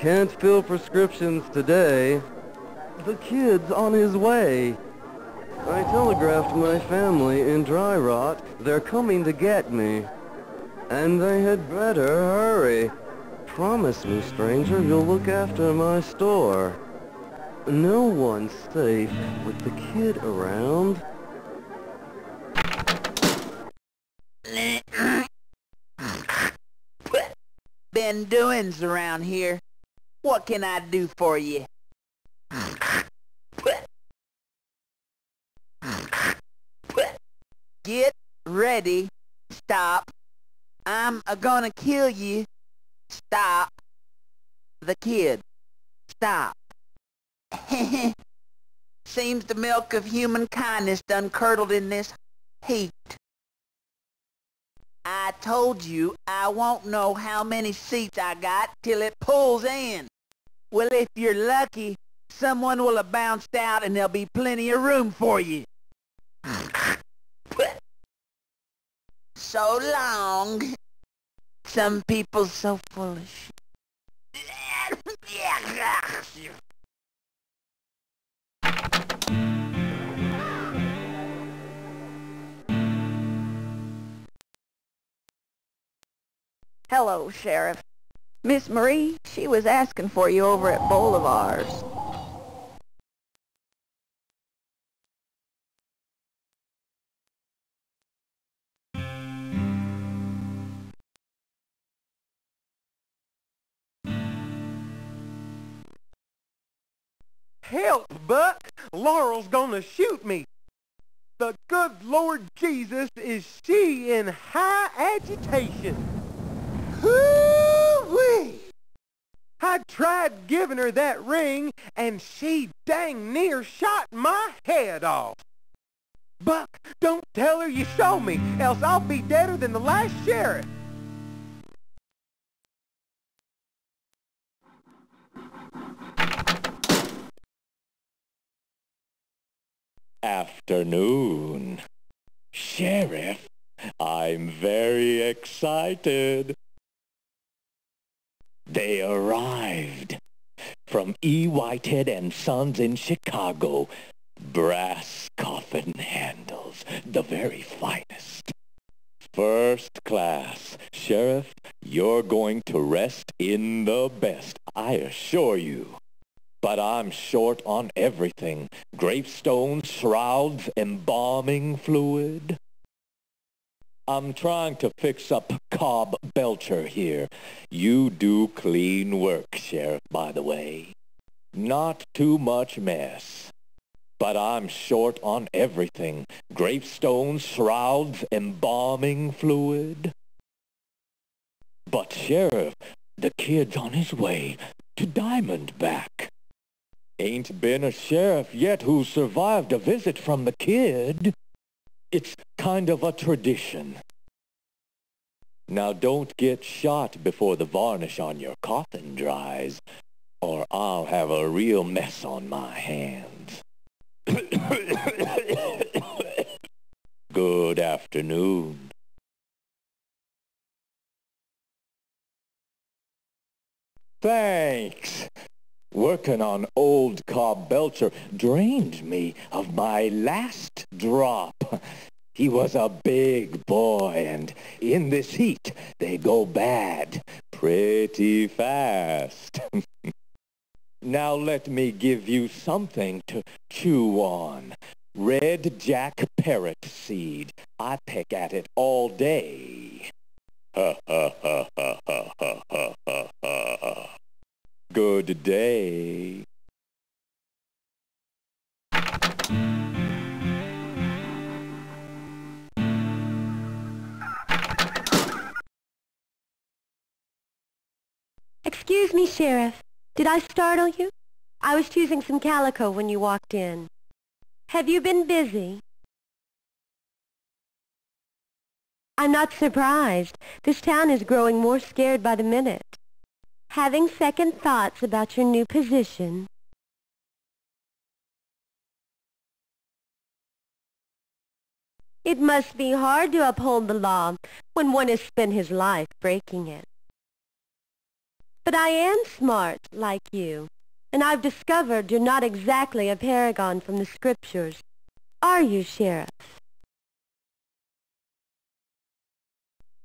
Can't fill prescriptions today. The kid's on his way. I telegraphed my family in Dry Rot they're coming to get me. And they had better hurry. Promise me, stranger, you'll look after my store. No one's safe with the kid around. Been doings around here. What can I do for you? Get ready. Stop. I'm gonna kill you. Stop. The kid. Stop. Seems the milk of human kindness done curdled in this heat. I told you I won't know how many seats I got till it pulls in. Well, if you're lucky, someone will have bounced out and there'll be plenty of room for you. So long. Some people so foolish. Hello, Sheriff. Miss Marie, she was asking for you over at Bolivar's. Help, Buck! Laurel's gonna shoot me. The good Lord Jesus, is she in high agitation? Hoo-wee! I tried giving her that ring, and she dang near shot my head off. Buck, don't tell her you saw me, else I'll be deader than the last sheriff. Afternoon. Sheriff, I'm very excited. They arrived from E. Whitehead and Sons in Chicago. Brass coffin handles, the very finest. First class. Sheriff, you're going to rest in the best, I assure you. But I'm short on everything. Gravestones, shrouds, embalming fluid. I'm trying to fix up Cobb Belcher here. You do clean work, Sheriff, by the way. Not too much mess. But I'm short on everything. Gravestones, shrouds, embalming fluid. But, Sheriff, the kid's on his way to Diamondback. Ain't been a sheriff yet who survived a visit from the kid. It's kind of a tradition. Now don't get shot before the varnish on your coffin dries, or I'll have a real mess on my hands. Good afternoon. Thanks. Working on old Cobb Belcher drained me of my last drop. He was a big boy, and in this heat, they go bad pretty fast. Now let me give you something to chew on. Red Jack parrot seed. I peck at it all day. Ha ha ha ha ha ha ha ha. Good day. Excuse me, Sheriff. Did I startle you? I was choosing some calico when you walked in. Have you been busy? I'm not surprised. This town is growing more scared by the minute. Having second thoughts about your new position? It must be hard to uphold the law when one has spent his life breaking it. But I am smart, like you. And I've discovered you're not exactly a paragon from the scriptures. Are you, Sheriff?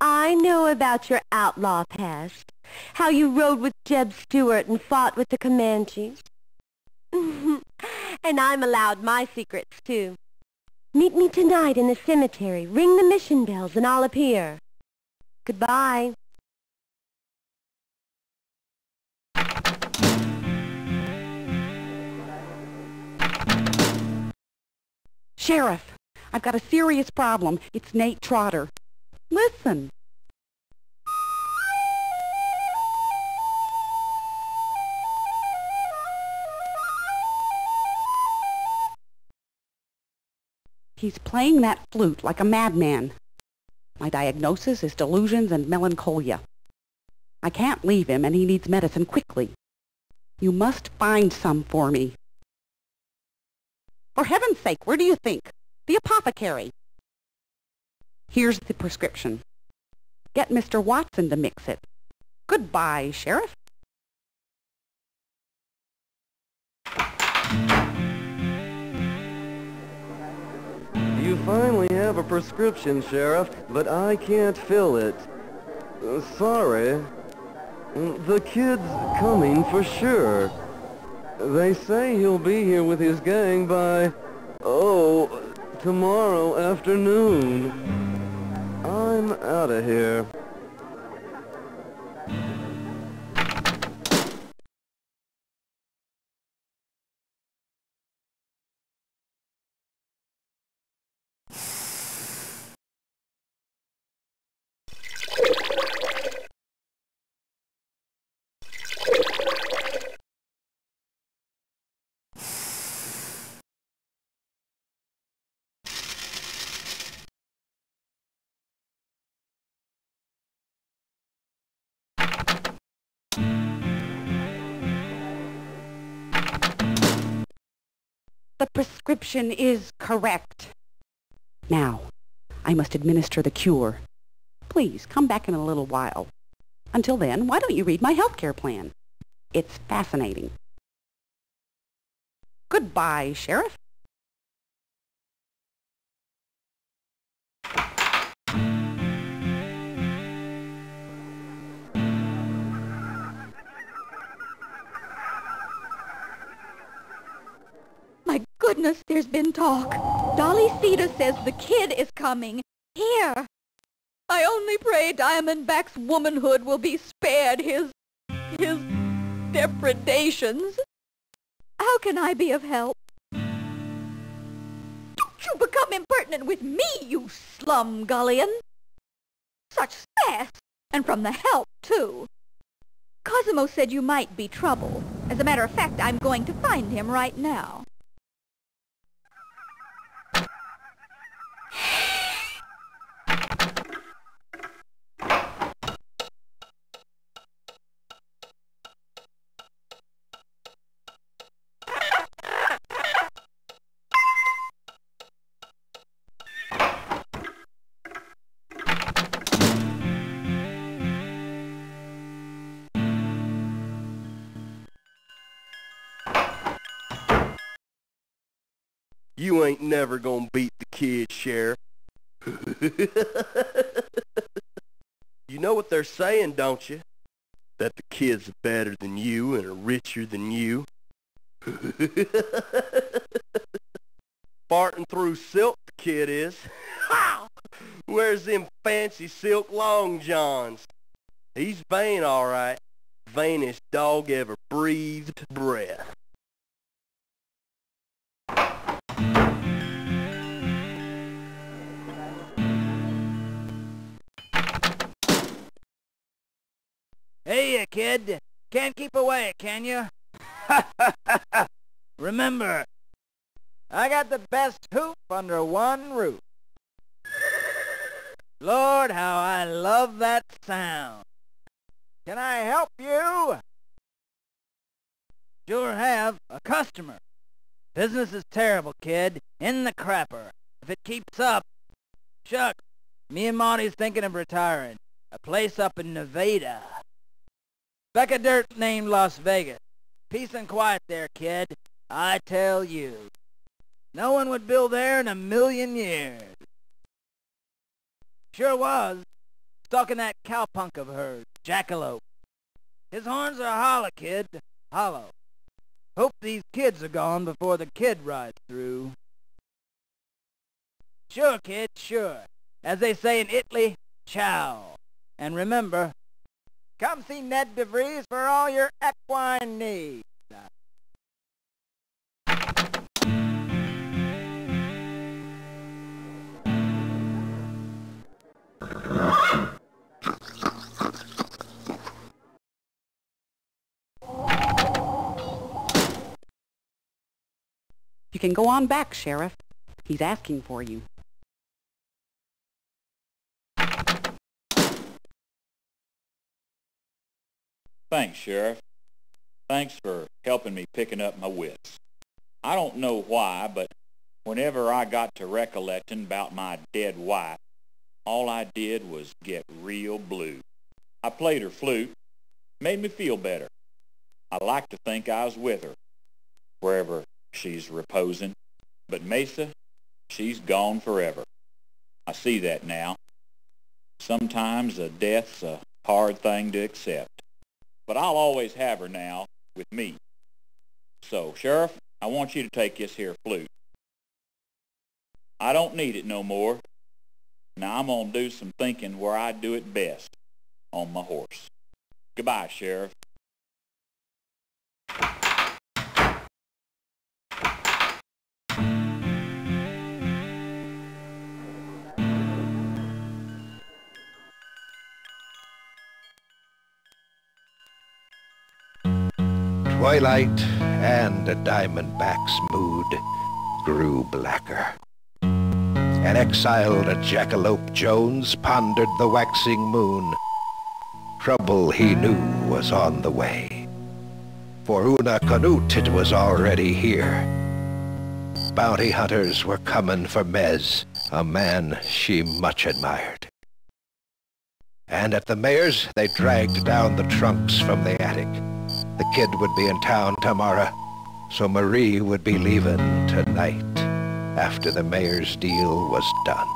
I know about your outlaw past. How you rode with Jeb Stuart and fought with the Comanches. And I'm allowed my secrets, too. Meet me tonight in the cemetery. Ring the mission bells and I'll appear. Goodbye. Sheriff, I've got a serious problem. It's Nate Trotter. Listen. He's playing that flute like a madman. My diagnosis is delusions and melancholia. I can't leave him, and he needs medicine quickly. You must find some for me. For heaven's sake, where do you think? The apothecary. Here's the prescription. Get Mr. Watson to mix it. Goodbye, Sheriff. You finally have a prescription, Sheriff, but I can't fill it. Sorry. The kid's coming for sure. They say he'll be here with his gang by, tomorrow afternoon. I'm out of here. The prescription is correct. Now, I must administer the cure. Please, come back in a little while. Until then, why don't you read my healthcare plan? It's fascinating. Goodbye, Sheriff. My goodness, there's been talk. Dolly Cedar says the kid is coming. Here. I only pray Diamondback's womanhood will be spared his depredations. How can I be of help? Don't you become impertinent with me, you slumgullion. Such sass, and from the help, too. Cosimo said you might be trouble. As a matter of fact, I'm going to find him right now. You ain't never gonna beat the kid, Sheriff. You know what they're saying, don't you? That the kid's better than you and are richer than you. Farting through silk, the kid is. Wears them fancy silk long johns. He's vain, all right. Vainest dog ever breathed breath. Hey, kid. Can't keep away, can you? Remember, I got the best hoop under one roof. Lord, how I love that sound. Can I help you? Sure have. A customer. Business is terrible, kid. In the crapper. If it keeps up, shucks, me and Monty's thinking of retiring. A place up in Nevada. Speck of dirt named Las Vegas. Peace and quiet there, kid. I tell you. No one would build there in a million years. Sure was. Stalking that cowpunk of hers, Jackalope. His horns are hollow, kid. Hollow. Hope these kids are gone before the kid rides through. Sure, kid, sure. As they say in Italy, ciao. And remember, come see Ned DeVries for all your equine needs. You can go on back, Sheriff. He's asking for you. Thanks, Sheriff. Thanks for helping me picking up my wits. I don't know why, but whenever I got to recollecting about my dead wife, all I did was get real blue. I played her flute, made me feel better. I like to think I was with her, wherever she's reposing. But Mesa, she's gone forever. I see that now. Sometimes a death's a hard thing to accept. But I'll always have her now with me. So, Sheriff, I want you to take this here flute. I don't need it no more. Now I'm going to do some thinking where I do it best, on my horse. Goodbye, Sheriff. Twilight and the diamondback's mood grew blacker. An exiled Jackalope Jones pondered the waxing moon. Trouble he knew was on the way. For Una Canute it was already here. Bounty hunters were coming for Mez, a man she much admired. And at the mayor's they dragged down the trunks from the attic. The kid would be in town tomorrow, so Marie would be leaving tonight after the mayor's deal was done.